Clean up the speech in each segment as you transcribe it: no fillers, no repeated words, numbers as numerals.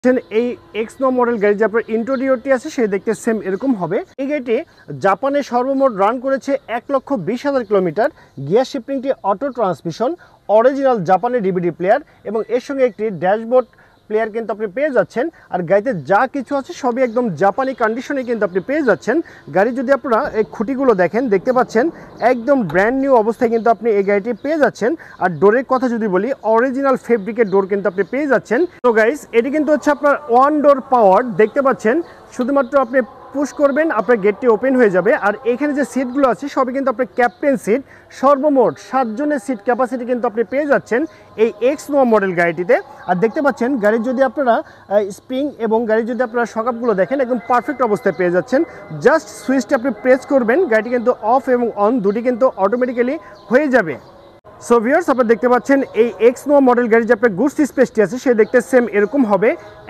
এই x no model গাড়ি যে আপনার ইন্টেরিয়রটি আছে সে দেখতে সেম এরকম হবে। এই গাড়িটি জাপানে সর্বমোট রান করেছে 1,20,000 কিলোমিটার। গিয়ার শিফটিংটি অটো ট্রান্সমিশন, অরিজিনাল জাপানের ডিভিডি প্লেয়ার এবং এর সঙ্গে একটি ড্যাশবোর্ড প্লেয়ার কিন্তু আপনি পেয়ে যাচ্ছেন। আর গাড়িতে যা কিছু আছে সবই একদম জাপানি কন্ডিশনে কিন্তু আপনি পেয়ে যাচ্ছেন। গাড়ি যদি আপনারা এই খুঁটিগুলো দেখেন, দেখতে পাচ্ছেন একদম ব্র্যান্ড নিউ অবস্থায় কিন্তু আপনি এই গাড়িটি পেয়ে যাচ্ছেন। আর ডোরের কথা যদি বলি, অরিজিনাল ফেব্রিকের ডোর কিন্তু আপনি পেয়ে যাচ্ছেন। তো গাইস, এটি কিন্তু হচ্ছে আপনার ওয়ান ডোর পাওয়ার। দেখতে পাচ্ছেন শুধুমাত্র আপনি পুশ করবেন, আপনার গেটটি ওপেন হয়ে যাবে। আর এখানে যে সিটগুলো আছে সবই কিন্তু আপনার ক্যাপ্টেন সিট। সর্বমোট 7 জনের সিট ক্যাপাসিটি কিন্তু আপনি পেয়ে যাচ্ছেন এই এক্স নো মডেল গাড়িটিতে। আর দেখতে পাচ্ছেন গাড়ির যদি আপনারা স্প্রিং এবং গাড়ির যদি আপনারা শকআপগুলো দেখেন একদম পারফেক্ট অবস্থায় পেয়ে যাচ্ছেন। জাস্ট সুইচটা আপনি প্রেস করবেন, গাড়িটি কিন্তু অফ এবং অন দুটি কিন্তু অটোমেটিক্যালি হয়ে যাবে। সো ভিউয়ার্স, আপনারা দেখতে পাচ্ছেন এই এক্স নো মডেল গাড়ি যে আপনার গুডস স্পেসটি আছে সে দেখতে সেম এরকম হবে।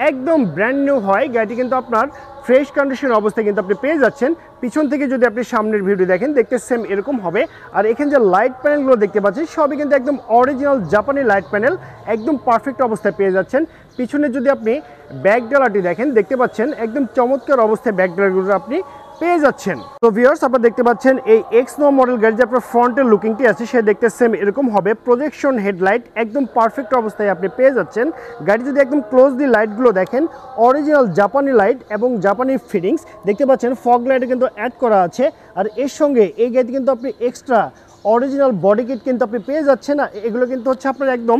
একদম ব্র্যান্ড নিউ হয় গাড়িটি, কিন্তু আপনার ফ্রেশ কন্ডিশন অবস্থায় কিন্তু আপনি পেয়ে যাচ্ছেন। পিছন থেকে যদি আপনি সামনের ভিউটি দেখেন দেখতে সেম এরকম হবে। আর এখানে যে লাইট প্যানেলগুলো দেখতে পাচ্ছেন সবই কিন্তু একদম অরিজিনাল জাপানি লাইট প্যানেল, একদম পারফেক্ট অবস্থায় পেয়ে যাচ্ছেন। পিছনে যদি আপনি ব্যাক ডালাটি দেখেন দেখতে পাচ্ছেন একদম চমৎকার অবস্থায় ব্যাক ডালাগুলো আপনি পেয়ে যাচ্ছেন। তো ভিউয়ার্স, আপনারা দেখতে পাচ্ছেন এই এক্স নো মডেল গাড়ি যে আপনার ফ্রন্টের লুকিংটি আছে সে দেখতে সেম এরকম হবে। প্রজেকশন হেডলাইট একদম পারফেক্ট অবস্থায় আপনি পেয়ে যাচ্ছেন। গাড়ি যদি একদম ক্লোজলি লাইটগুলো দেখেন, অরিজিনাল জাপানি লাইট এবং জাপানি ফিটিংস দেখতে পাচ্ছেন। ফগ লাইটে কিন্তু অ্যাড করা আছে। আর এর সঙ্গে এই গাড়িতে কিন্তু আপনি এক্সট্রা অরিজিনাল বডি কিট কিন্তু আপনি পেয়ে যাচ্ছেন। না, এগুলো কিন্তু হচ্ছে আপনার একদম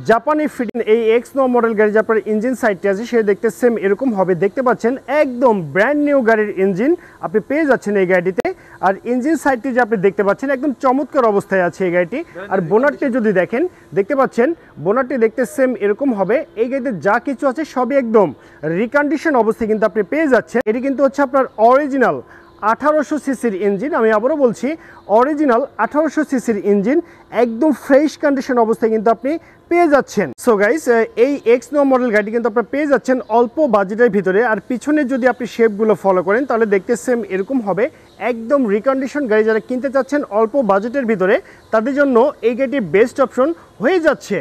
জাপানি ফিটিং। এই এক্স নো মডেল গাড়ি যে আপনার ইঞ্জিন সাইডটি আছে সে দেখতে সেম এরকম হবে। দেখতে পাচ্ছেন একদম ব্র্যান্ড নিউ গাড়ির ইঞ্জিন আপনি পেয়ে যাচ্ছেন এই গাড়িটিতে। আর ইঞ্জিন সাইডটি যে আপনি দেখতে পাচ্ছেন একদম চমৎকার অবস্থায় আছে এই গাড়িটি। আর বোনারটি যদি দেখেন দেখতে পাচ্ছেন বোনারটি দেখতে সেম এরকম হবে। এই গাড়িতে যা কিছু আছে সবই একদম রিকন্ডিশন অবস্থায় কিন্তু আপনি পেয়ে যাচ্ছেন। এটি কিন্তু হচ্ছে আপনার অরিজিনাল 1800 সিসির ইঞ্জিন। আমি আবারও বলছি, অরিজিনাল 1800 সিসির ইঞ্জিন, একদম ফ্রেশ কন্ডিশন অবস্থায় কিন্তু আপনি পেয়ে যাচ্ছেন। সো গাইস, এই এক্স নো মডেল গাড়ি কিন্তু আপনারা পেয়ে যাচ্ছেন অল্প বাজেটের ভিতরে। আর পিছনে যদি আপনি শেপগুলো ফলো করেন তাহলে দেখতে সেম এরকম হবে। একদম রিকন্ডিশন গাড়ি যারা কিনতে চাচ্ছেন অল্প বাজেটের ভিতরে তাদের জন্য এই গাড়িটি বেস্ট অপশন হয়ে যাচ্ছে।